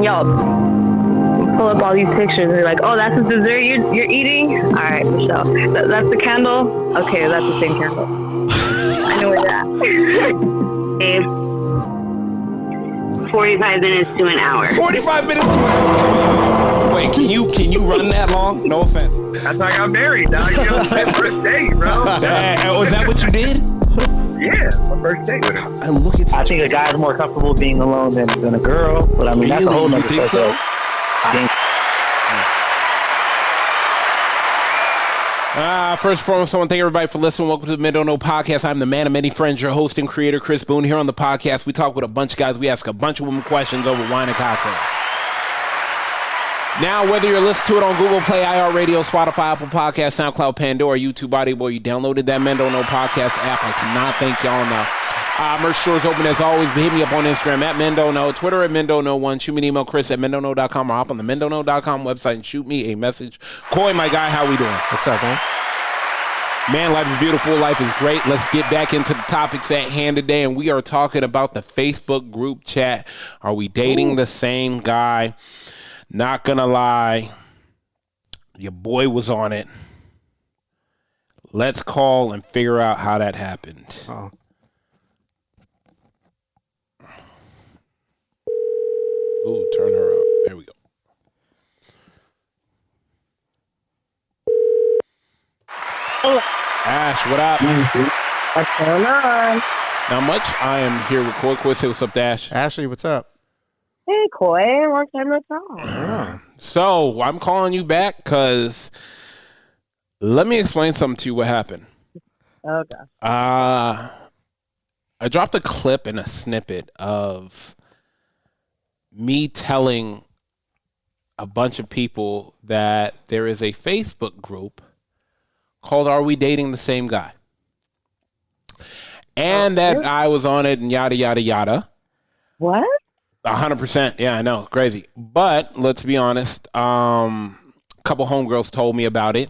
on Yelp. Pull up all these pictures and you're like, oh, that's the dessert you're eating? All right, so that's the candle? Okay, that's the same candle. I know where that. 45 minutes to an hour. 45 minutes to an hour. Wait, can you run that long? No offense. That's how I got married. Now you know, first date, bro. Was that what you did? Yeah, my first date with her. I think a guy's more comfortable being alone than a girl, but I mean, that's a whole nother You think so? First and foremost, I want to thank everybody for listening. Welcome to the Men Don't Know Podcast. I'm the man of many friends, your host and creator, Chris Boone. Here on the podcast, we talk with a bunch of guys. We ask a bunch of women questions over wine and cocktails. Now, whether you're listening to it on Google Play, iHeartRadio, Spotify, Apple Podcasts, SoundCloud, Pandora, YouTube, Audible, you downloaded that Men Don't Know Podcast app, I cannot thank y'all enough. Merch stores open as always. Hit me up on Instagram at Men Don't Know, Twitter at Men Don't Know 1. Shoot me an email, Chris at mendontknow.com, or hop on the mendontknow.com website and shoot me a message. Coy, my guy, how we doing? What's up, man? Man, life is beautiful. Life is great. Let's get back into the topics at hand today, and we are talking about the Facebook group chat. Are we dating the same guy? Not gonna lie, your boy was on it. Let's call and figure out how that happened. Oh. Ooh, turn her up. There we go. Ash, what up? What's going on? Not much. I am here with Coy. Say what's up to Ash. Ashley, what's up? Hey, Coy. Long time no talk. So I'm calling you back because let me explain something to you what happened. Okay. I dropped a clip and a snippet of me telling a bunch of people that there is a Facebook group called Are We Dating the Same Guy? And that I was on it and yada, yada, yada. What? 100%. Yeah, I know. Crazy. But let's be honest. A couple homegirls told me about it.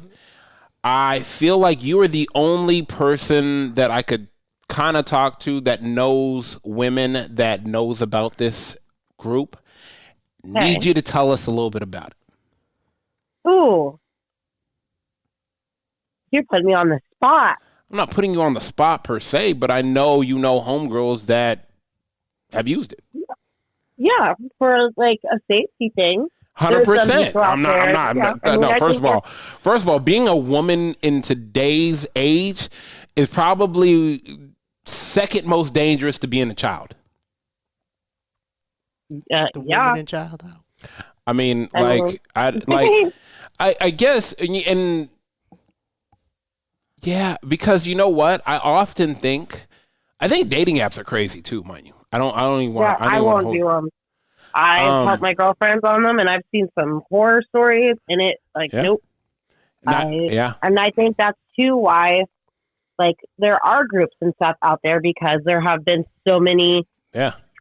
I feel like you are the only person that I could kind of talk to that knows women that knows about this group. Need you to tell us a little bit about it. Ooh. You're putting me on the spot. I'm not putting you on the spot per se, but I know you know homegirls that have used it. Yeah, for like a safety thing. 100%. I'm not. No, first of all, being a woman in today's age is probably second most dangerous to being a child. The woman and child out. I mean, I guess, and yeah, because you know what? I think dating apps are crazy too, mind you. I don't even want. Yeah, I won't do them. I've helped my girlfriends on them, and I've seen some horror stories, and nope. And I think that's too why, like, there are groups and stuff out there because there have been so many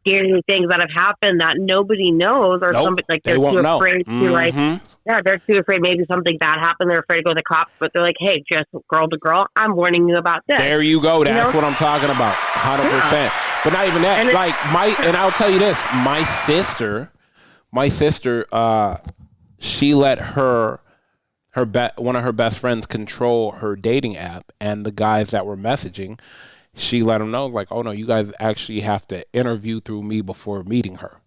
scary things that have happened that nobody knows, or somebody like they're too afraid to they're too afraid maybe something bad happened. They're afraid to go to the cops, but they're like, hey, just girl to girl, I'm warning you about this. There you go. That's what I'm talking about. 100%. But not even that. And I'll tell you this, my sister, she let one of her best friends control her dating app, and the guys that were messaging, she let them know, like, oh no, you guys actually have to interview through me before meeting her.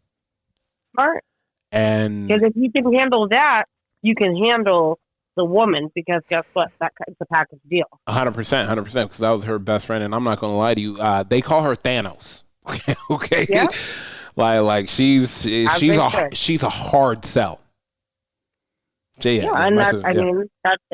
Smart. And because if you can handle that, you can handle the woman, because guess what? It's a package deal. 100%, because that was her best friend, and I'm not going to lie to you. They call her Thanos. Okay. Yeah. like she's a hard sell. And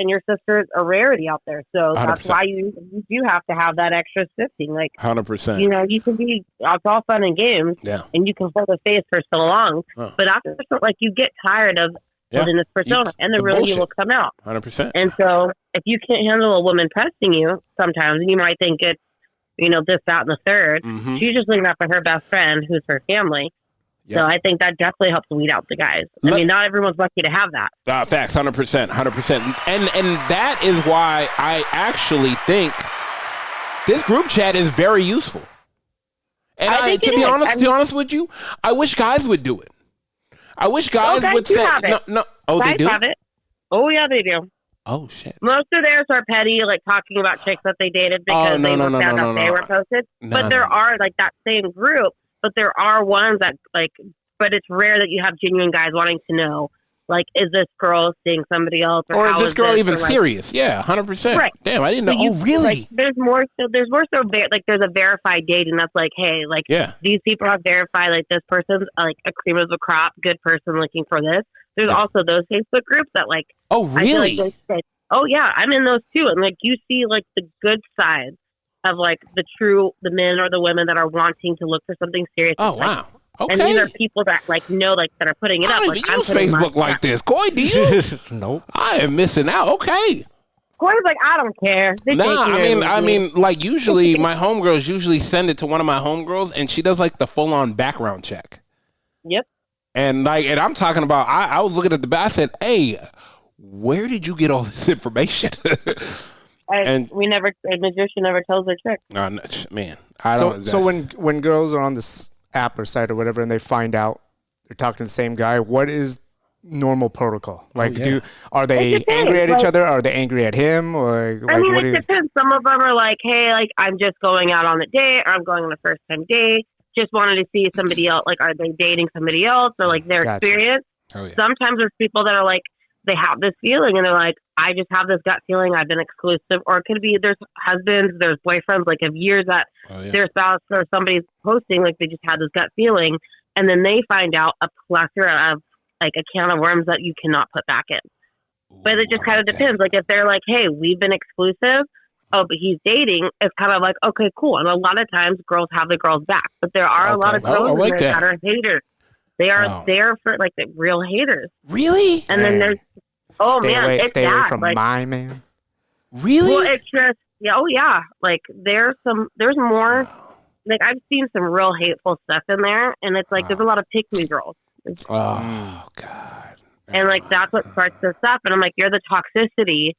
your sister's a rarity out there, so 100%. That's why you do have to have that extra sifting. Like 100%. You know, you can be, it's all fun and games, and you can hold a face for so long, but after like you get tired of in this persona, and the real you will come out. 100%. And so, if you can't handle a woman pressing you, sometimes you might think it's, this, that, and the third. Mm-hmm. She's just looking out for her best friend, who's her family. Yep. So I think that definitely helps weed out the guys. I mean, not everyone's lucky to have that. Facts, 100%. And that is why I actually think this group chat is very useful. And to be honest with you, I wish guys would do it. I wish guys would say no. Oh, guys they do. Have it. Oh yeah, they do. Oh shit. Most of theirs are petty, like talking about chicks that they dated because they were posted. But there are like that same group. But there are ones that like. But it's rare that you have genuine guys wanting to know, like, is this girl seeing somebody else, or is this girl even serious? Yeah, 100%. Right. Damn, I didn't know. Oh, really? Like, there's more so like there's a verified dating that's like, hey, like these people have verified like this person's like a cream of the crop, good person looking for this. There's also those Facebook groups that like, oh really? Like, oh yeah, I'm in those too, and like you see like the good side of like the men or the women that are wanting to look for something serious. Oh wow. Okay. And these are people that like know like that are putting it up. Like I'm Facebook like this. Coy, do you? Nope. I am missing out. Okay. Coy's like, I don't care. I mean, like usually my homegirls usually send it to one of my homegirls, and she does like the full on background check. Yep. And I'm talking about. I was looking at the back. I said, "Hey, where did you get all this information?" A magician never tells their trick. No, man. I don't. So when girls are on this app or site or whatever, and they find out they're talking to the same guy, what is normal protocol? Like, are they angry at each other? Are they angry at him? Or like, it depends. Some of them are like, hey, like I'm just going out on a date, or I'm going on a first time date. Just wanted to see somebody else. Like, are they dating somebody else, or like their experience? Oh, yeah. Sometimes there's people that are like, they have this feeling, and they're like, I just have this gut feeling. I've been exclusive, or it could be there's husbands, there's boyfriends, like of years that their spouse or somebody's posting, like they just had this gut feeling, and then they find out a plethora of like a can of worms that you cannot put back in. But it just kind of depends. Like if they're like, hey, we've been exclusive, oh, but he's dating, it's kind of like, okay, cool. And a lot of times girls have the girls back, but there are a lot of girls that are haters. They are there for like the real haters. Really? And then there's stay away from like, my man. Really? Well, it's just like there's more. Like I've seen some real hateful stuff in there, and it's like there's a lot of pick me girls. Oh God. And like that's what starts this stuff, and I'm like, you're the toxicity.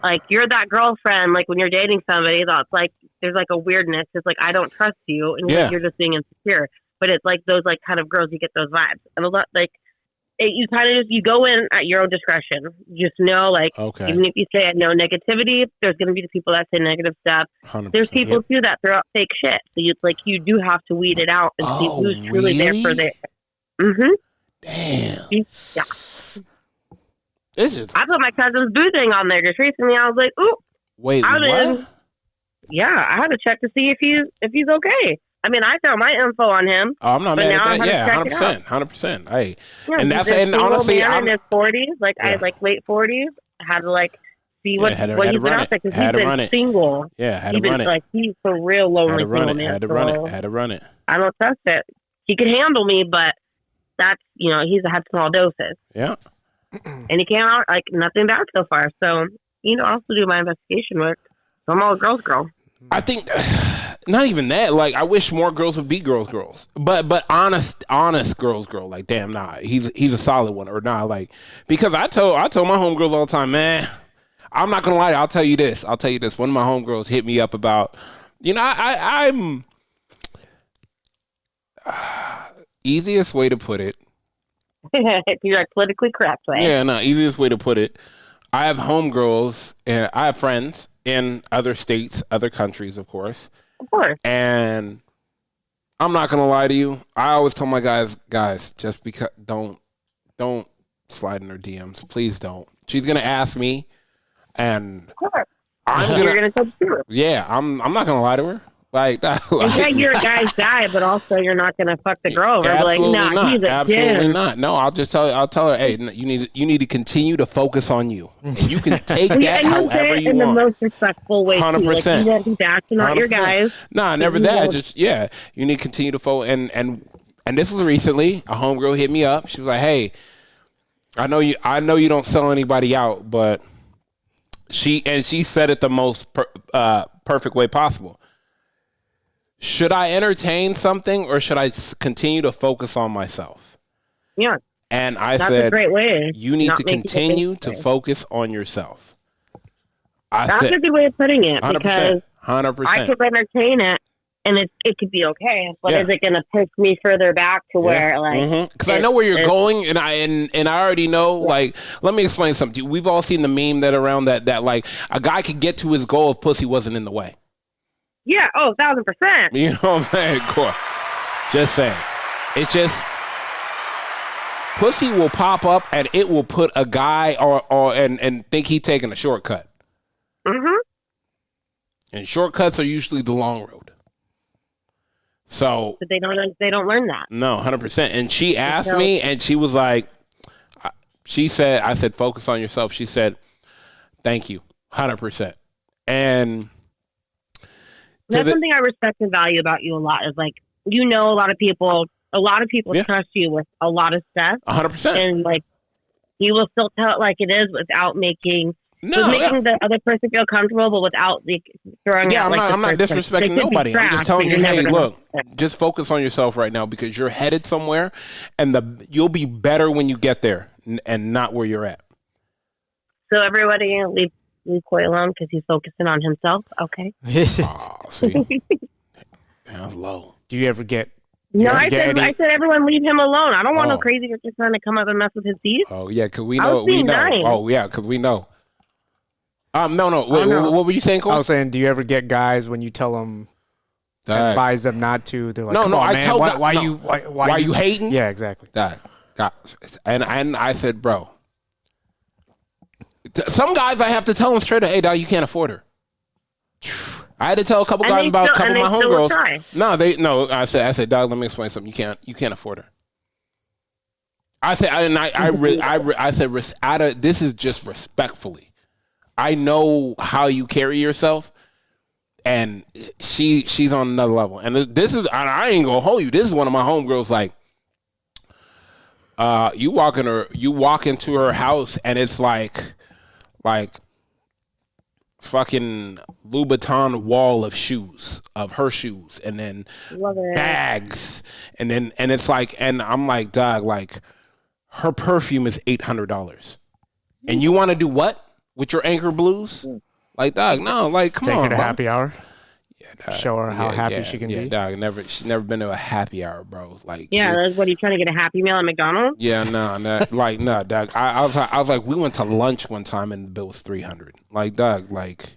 Like you're that girlfriend. Like when you're dating somebody, that's like there's like a weirdness. It's like I don't trust you, and like, you're just being insecure. But it's like those like kind of girls, you get those vibes, and a lot like. You kind of you go in at your own discretion. Just know, like, even if you say no negativity, there's going to be the people that say negative stuff. There's people too that throw out fake shit. So it's like you do have to weed it out and see who's really there for their. Mm-hmm. Damn. Yeah. I put my cousin's boo thing on there just recently. I was like, ooh. Wait, what? Yeah, I had to check to see if he's okay. I mean, I found my info on him. Oh, I'm not mad at that. Yeah, 100%. Hey, and that's honestly, I'm in his 40s, like I like late 40s. Had to like see what he's been out there because he's been single. Yeah, had to run it. Like he's a real lonely single man. Had to run it. I don't trust it. He could handle me, but that's he's had small doses. Yeah, and he came out like nothing bad so far. So I also do my investigation work. So I'm all girl. I think. Not even that. Like, I wish more girls would be girls. But honest girls. Like, damn, nah, he's a solid one. Or nah, like, because I told my homegirls all the time, man, I'm not gonna lie. I'll tell you this. One of my homegirls hit me up about, I'm easiest way to put it. You're like politically correct way. Yeah, no, easiest way to put it. I have homegirls and I have friends in other states, other countries, of course. Of course. And I'm not gonna lie to you. I always tell my guys, just because don't slide in her DMs. Please don't. She's gonna ask me, and you're gonna tell her. Yeah, I'm not gonna lie to her. Like you're a guy's guy, but also you're not gonna fuck the girl over. Absolutely like, not. He's a absolutely not. No, I'll tell her, hey, you need to continue to focus on you. And you can take that however you want. In the most respectful way. 100%. Like, you won't be bashing out your guys. Nah, never that. Just you need to continue to focus. And this was recently. A homegirl hit me up. She was like, hey, I know you don't sell anybody out, but she said it the most perfect way possible. Should I entertain something or should I continue to focus on myself? Yeah. And I That's said, a great way. You need to continue to focus on yourself. That's a good way of putting it 100%, because 100%. I could entertain it and it could be okay, but is it going to push me further back to where like? Because I know where you're going, and I already know. Like, let me explain something to you. We've all seen the meme that around that like a guy could get to his goal if pussy wasn't in the way. Yeah. Oh, 1,000%. You know what I'm saying? Cool. Just saying. It's just pussy will pop up and it will put a guy and think he's taking a shortcut. Mm-hmm. And shortcuts are usually the long road. So but they don't learn that. No, 100%. And she asked me, and she was like, I said, focus on yourself. She said, thank you, 100%. And that's something I respect and value about you a lot. Is like, you know, a lot of people trust you with a lot of stuff. 100%. And like, you will still tell it like it is without making the other person feel comfortable, but without like throwing out. Yeah, I'm not disrespecting nobody. I'm just telling you, hey, look, just focus on yourself right now because you're headed somewhere, and you'll be better when you get there, and not where you're at. So everybody leave Coy alone because he's focusing on himself. Okay. See, that's low. Do you ever get? I said everyone leave him alone. I don't want no crazy just trying to come up and mess with his teeth. Oh yeah, because we know. Oh yeah, because we know. No. Wait, what were you saying, Cole? I was saying, do you ever get guys when you tell them, advise them not to? They're like, "No, I tell why are you hating?" Yeah, exactly. And I said, bro, some guys I have to tell them straight up, hey, dog, you can't afford her. I had to tell a couple guys about a couple of my homegirls. No, I said, dog, let me explain something. You can't afford her. I said, and I said, this is just respectfully. I know how you carry yourself, and she's on another level. And this is, I ain't gonna hold you. This is one of my homegirls. Like, you walk into her house, and it's like fucking Louboutin wall of shoes, of her shoes, and then bags, and it's like, and I'm like, dog, like her perfume is $800, and you want to do what with your Anchor Blues? Like, dog, no, like, come on, take her to happy hour. Yeah, dog. Show her how happy she can be. Dog, she's never been to a happy hour, bro. Like, that's what, are you trying to get a Happy Meal at McDonald's? Yeah, no, dog. I was like, we went to lunch one time and the bill was $300. Like, dog, like,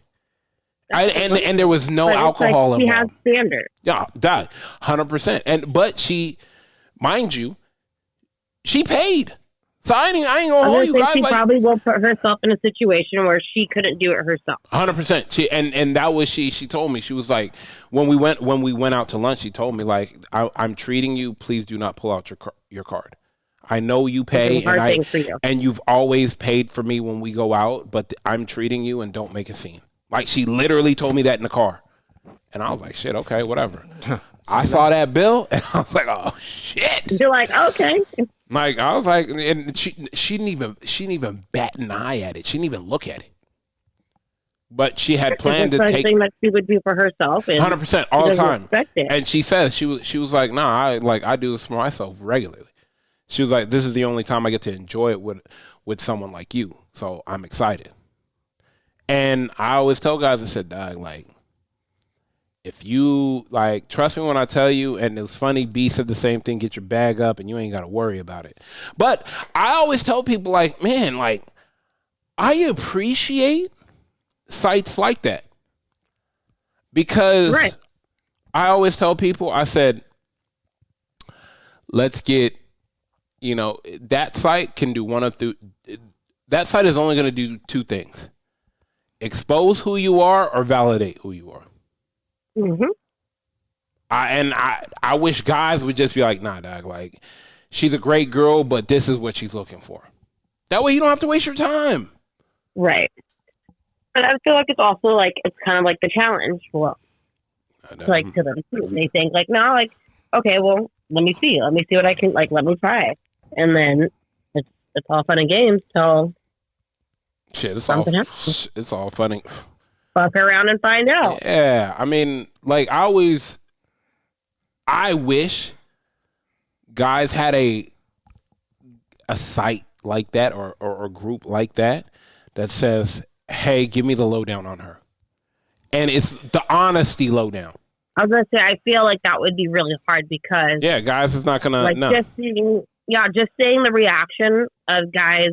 and there was no alcohol involved. She has standards. Yeah, dog, 100%. But she, mind you, she paid. So I ain't gonna hold you guys. She probably will put herself in a situation where she couldn't do it herself. 100%. She and that was she told me, she was like, when we went out to lunch, she told me, like, I'm treating you. Please do not pull out your card. I know you pay, and you've always paid for me when we go out, but I'm treating you, and don't make a scene. Like, she literally told me that in the car, and I was like, shit, okay, whatever. I saw that bill, and I was like, oh shit. You're like, okay. Like, I was like, and she didn't even bat an eye at it. She didn't even look at it. But she had planned to take thing that she would do for herself, 100% all the time. And she said she was like, nah, I do this for myself regularly. She was like, this is the only time I get to enjoy it with someone like you. So I'm excited. And I always tell guys, I said, dog, like, if you, like, trust me when I tell you, and it was funny, B said the same thing, get your bag up and you ain't got to worry about it. But I always tell people, like, man, like, I appreciate sites like that. Because I always tell people, I said, let's get, that site can do that site is only going to do two things. Expose who you are or validate who you are. Mm-hmm. I wish guys would just be like, nah, dog, like, she's a great girl, but this is what she's looking for. That way you don't have to waste your time. Right. But I feel like it's also like, it's kind of like the challenge. Well, like, to them. They think like, no, like, okay, well, let me see what I can, like, let me try. And then it's all fun and games till shit, it's all funny. Fuck around and find out. Yeah, I mean, like, I wish guys had a site like that or a group like that says, hey, give me the lowdown on her. And it's the honesty lowdown. I was gonna say I feel like that would be really hard because guys is not gonna just seeing the reaction of guys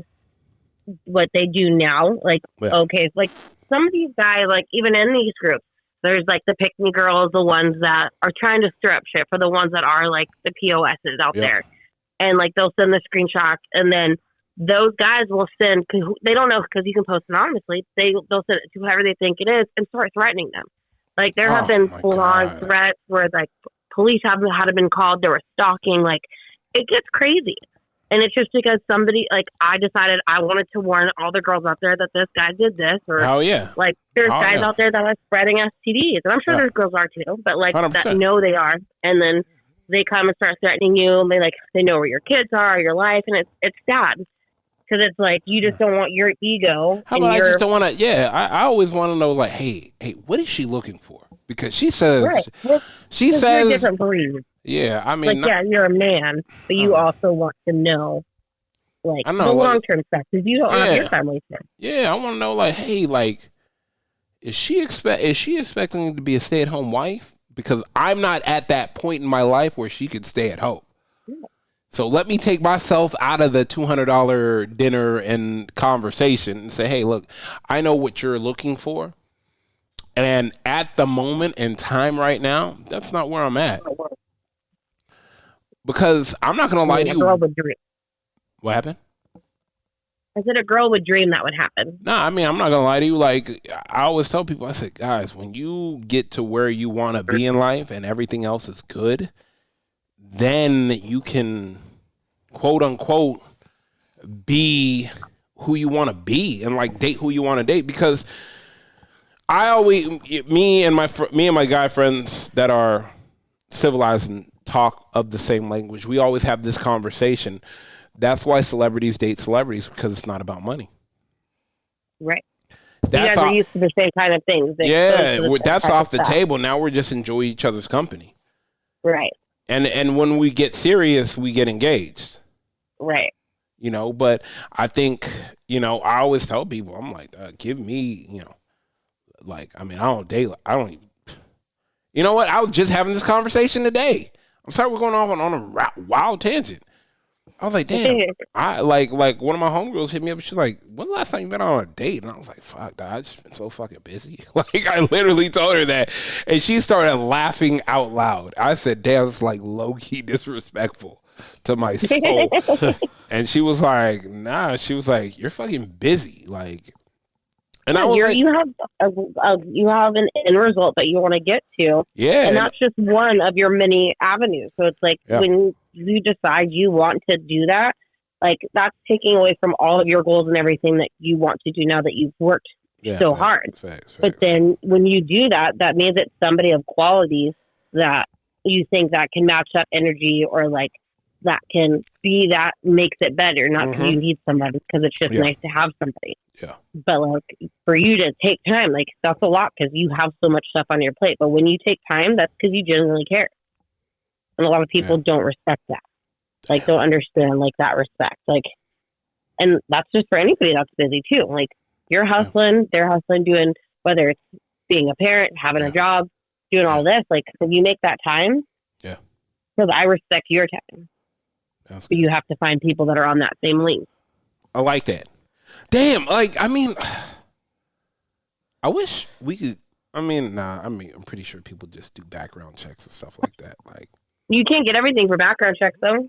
what they do now. Like okay, like some of these guys, like even in these groups, there's like the pick me girls, the ones that are trying to stir up shit for the ones that are like the POSs out there, and like they'll send the screenshot, and then those guys will send because they don't know because you can post anonymously. They'll send it to whoever they think it is and start threatening them. Like there have been full-on threats where like police had been called. There was stalking. Like it gets crazy, and it's just because somebody like I decided I wanted to warn all the girls out there that this guy did this, or like there's guys out there that are spreading STDs, and I'm sure there's girls are too, but like 100%. That know they are, and then they come and start threatening you, and they know where your kids are, your life, and it's sad. Because it's like you just don't want your ego. How about I just don't want to? Yeah, I always want to know. Like, hey, what is she looking for? Because she says she says you're a different breed. Yeah, I mean, like you're a man, but you also want to know, like the long term stuff because you don't have your family time. Yeah, I want to know, like, hey, like, is she expecting to be a stay at home wife? Because I'm not at that point in my life where she could stay at home. Yeah. So let me take myself out of the $200 dinner and conversation and say, hey, look, I know what you're looking for. And at the moment in time right now, that's not where I'm at. Because I'm not going to lie to you. What happened? I said a girl would dream that would happen. No, I mean, I'm not going to lie to you. Like, I always tell people, I said, guys, when you get to where you want to be in life and everything else is good, then you can, quote unquote, be who you want to be and like date who you want to date. Because me and my guy friends that are civilized and talk of the same language, we always have this conversation. That's why celebrities date celebrities, because it's not about money. Right. You guys are used to the same kind of things. That's off the table. Now we're just enjoying each other's company. Right. And when we get serious, we get engaged. Right. You know, but I think, you know, I always tell people, I'm like, give me, you know, like, I mean, I don't even, you know what? I was just having this conversation today. I'm sorry we're going off on a wild tangent. I was like, damn. I like one of my homegirls hit me up. She's like, when's the last time you been on a date? And I was like, fuck, I just been so fucking busy. Like, I literally told her that. And she started laughing out loud. I said, damn, it's like low-key disrespectful to my soul. And she was like, nah. She was like, you're fucking busy. Like, and I was like, you have an end result that you want to get to. Yeah. And that's just one of your many avenues. So it's like when you decide you want to do that, like that's taking away from all of your goals and everything that you want to do now that you've worked so hard. Facts. But then when you do that, that means it's somebody of qualities that you think that can match up energy or like that can be that makes it better, not because you need somebody, because it's just nice to have somebody. Yeah. But like for you to take time, like that's a lot because you have so much stuff on your plate. But when you take time, that's because you genuinely care. And a lot of people don't respect that. Like don't understand like that respect. Like, and that's just for anybody that's busy too. Like you're hustling, they're hustling, doing whether it's being a parent, having a job, doing all this. Like when you make that time, because I respect your time. But you have to find people that are on that same link. I like that. Damn, like, I mean, I wish we could, I'm pretty sure people just do background checks and stuff like that. Like, you can't get everything for background checks, though.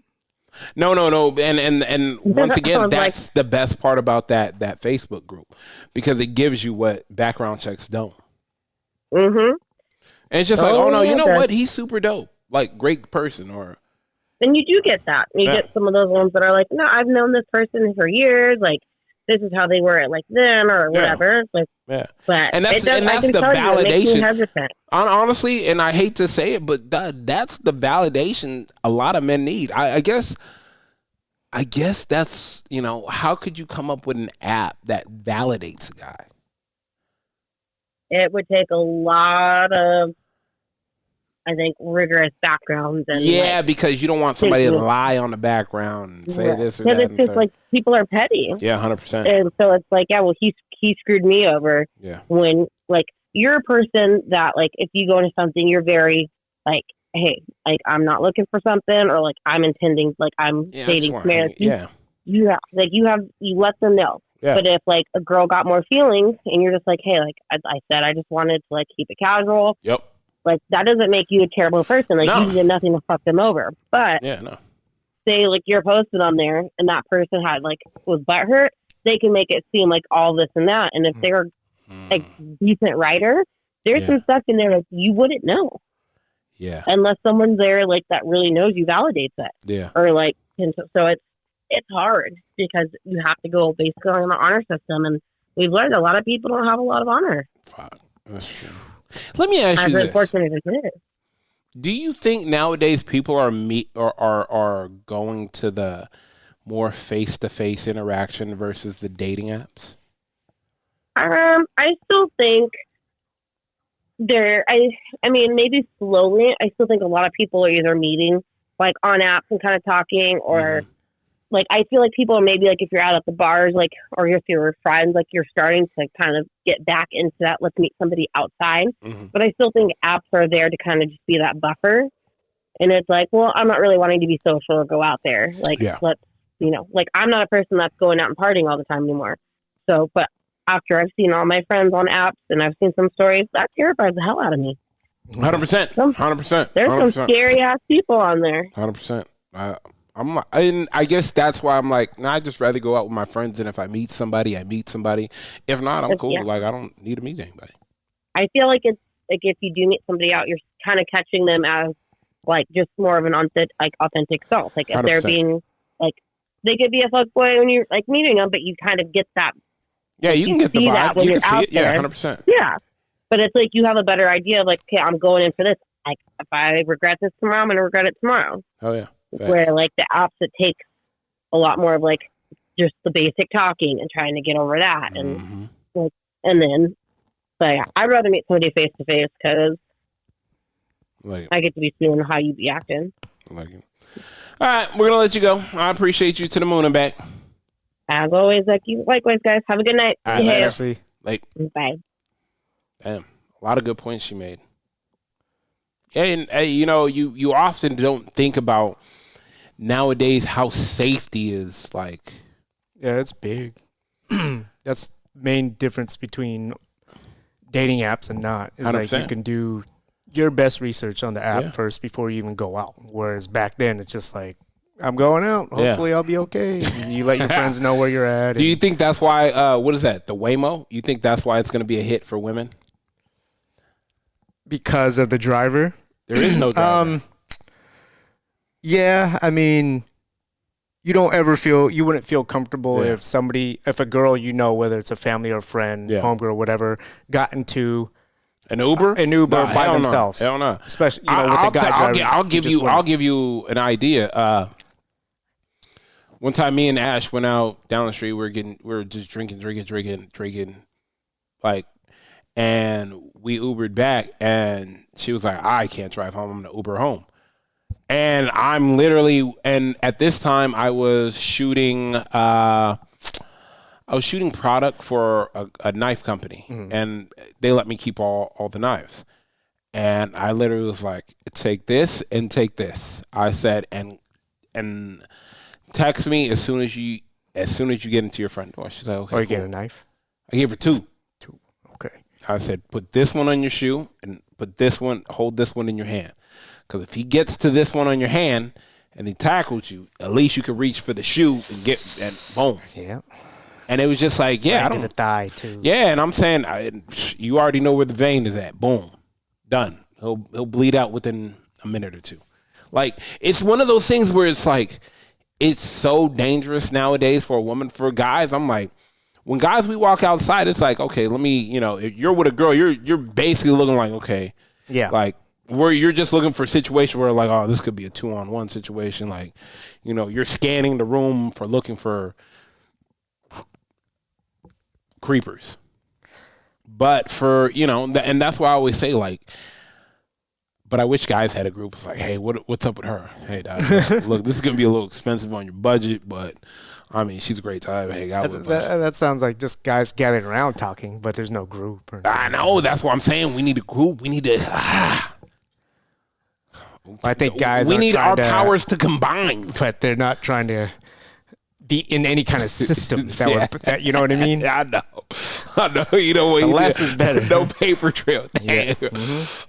No. And once again, that's the best part about that Facebook group, because it gives you what background checks don't. Mm-hmm. And it's just like, oh, no, you know what? He's super dope. Like, great person, or... And you do get that. You get some of those ones that are like, no, I've known this person for years. Like, this is how they were at like then or whatever. Like, but that's the validation. Honestly, and I hate to say it, but that's the validation a lot of men need. I guess that's, you know, how could you come up with an app that validates a guy? It would take a lot of, I think, rigorous backgrounds. And because you don't want somebody to lie on the background and say this or that. Because it's just like people are petty. Yeah, 100%. And so it's like, well, he screwed me over. Yeah. When like you're a person that, like, if you go into something, you're very, like, hey, like, I'm not looking for something, or, like, I'm intending, like, I'm dating marriage. You let them know. Yeah. But if, like, a girl got more feelings and you're just like, hey, like I said, I just wanted to, like, keep it casual. Yep. Like, that doesn't make you a terrible person. Like, you did nothing to fuck them over. But say, like, you're posted on there and that person had, like, was butthurt, they can make it seem like all this and that. And if they're a decent writer, there's some stuff in there that you wouldn't know. Yeah. Unless someone's there, like, that really knows you, validates it. Yeah. Or, like, so it's hard because you have to go basically on the honor system. And we've learned a lot of people don't have a lot of honor. That's true. Let me ask you this. As unfortunate as it is. Do you think nowadays people are going to the more face-to-face interaction versus the dating apps? I still think I mean, maybe slowly. I still think a lot of people are either meeting, like, on apps and kind of talking, or like, I feel like people are maybe, like, if you're out at the bars, like, or if you're friends, like, you're starting to kind of get back into that, let's meet somebody outside. But I still think apps are there to kind of just be that buffer. And it's like, well, I'm not really wanting to be social or go out there. Like, let's, like, I'm not a person that's going out and partying all the time anymore. So, but after I've seen all my friends on apps and I've seen some stories, that terrifies the hell out of me. 100%. 100%. There's some scary ass people on there. 100%. I guess that's why I'm like, I'd just rather go out with my friends, and if I meet somebody, I meet somebody. If not, I'm cool. Yeah. Like, I don't need to meet anybody. I feel like it's like, if you do meet somebody out, you're kind of catching them as, like, just more of an authentic self. Like, if 100%. They're being, like, they could be a fuckboy when you're, like, meeting them, but you kind of get that. Yeah, you can get the vibe. That when you can see it. Yeah, 100%. Yeah. But it's like you have a better idea of, like, okay, I'm going in for this. Like, if I regret this tomorrow, I'm going to regret it tomorrow. Oh, yeah. Thanks. Where, like, the apps, it takes a lot more of, like, just the basic talking and trying to get over that. And, like, and then, but yeah, I'd rather meet somebody face to face because I get to be seeing how you be acting. Like it. All right, we're going to let you go. I appreciate you to the moon and back. As always, likewise, guys. Have a good night. All right, Ashley. Bye. Damn, a lot of good points she made. And you often don't think about nowadays how safety is like. Yeah, it's big. That's the main difference between dating apps and not. Is 100%. Like, you can do your best research on the app first before you even go out. Whereas back then, it's just like, I'm going out. Hopefully I'll be okay. And you let your friends know where you're at. Do you think that's why, what is that, the Waymo? You think that's why it's going to be a hit for women? Because of the driver? There is no driver. Yeah, I mean, you wouldn't feel comfortable if a girl, whether it's a family or a friend, homegirl, whatever, got into an Uber by themselves. Hell no. Especially, with the guy driving. I'll give you an idea. One time, me and Ash went out down the street. We were just drinking, like, and we Ubered back, and she was like, "I can't drive home. I'm gonna Uber home." And and at this time, I was shooting product for a knife company, and they let me keep all the knives. And I literally was like, "Take this and take this." I said, and text me as soon as you get into your front door. She's like, "Okay." Oh, you get a knife? I gave her two. Okay. I said, "Put this one on your shoe and hold this one in your hand. Because if he gets to this one on your hand and he tackles you, at least you can reach for the shoe and boom." Yeah. And it was just like, right in the thigh too. Yeah, and I'm saying, you already know where the vein is at. Boom, done. He'll bleed out within a minute or two. Like, it's one of those things where it's like, it's so dangerous nowadays for a woman. For guys, I'm like, when guys, we walk outside, it's like, okay, let me, if you're with a girl, you're basically looking like, okay, yeah, like, where you're just looking for a situation where, like, oh, this could be a 2-on-1 situation. Like, you're scanning the room for looking for creepers. But for, and that's why I always say, like, But I wish guys had a group. It's like, hey, what's up with her? Hey, dog, look, this is gonna be a little expensive on your budget, but I mean, she's a great time. Hang out with. That sounds like just guys gathering around talking, but there's no group. I know. That's what I'm saying. We need a group. We need to. I think guys. We need our powers to combine, but they're not trying to be in any kind of system that you know what I mean? Yeah, I know. You know what? Less is better. No paper trail. Yeah.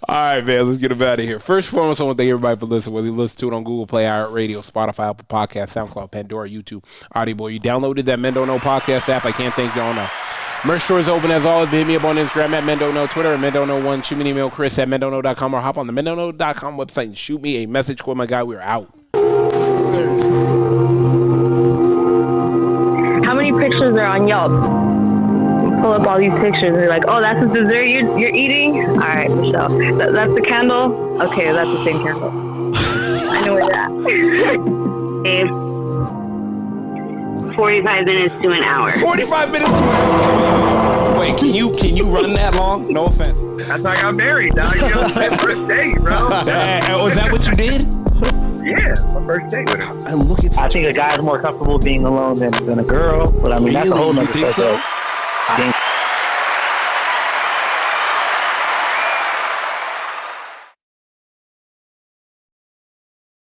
All right, man. Let's get him out of here. First and foremost, I want to thank everybody for listening. Whether you listen to it on Google Play, iHeartRadio, Spotify, Apple Podcasts, SoundCloud, Pandora, YouTube, Audible. You downloaded that Men Don't Know podcast app. I can't thank y'all enough. Merch store is open as always. Hit me up on Instagram at Men Don't Know, Twitter at Men Don't Know 1. Shoot me an email, Chris at mendontknow.com, or hop on the mendontknow.com website and shoot me a message. Quit my guy. We're out. How many pictures are on Yelp? You pull up all these pictures and you're like, oh, that's the dessert you're eating? All right, Michelle. That's the candle? Okay, that's the same candle. I know where that. 45 minutes to an hour. 45 minutes to an hour. Wait, can you run that long? No offense. That's how I got married, dog. You know, my first date, bro. Was that what you did? Yeah, my first date with her. And look at. I think a guy's more comfortable being alone than a girl, but I mean, that's a whole nother thing. So? I think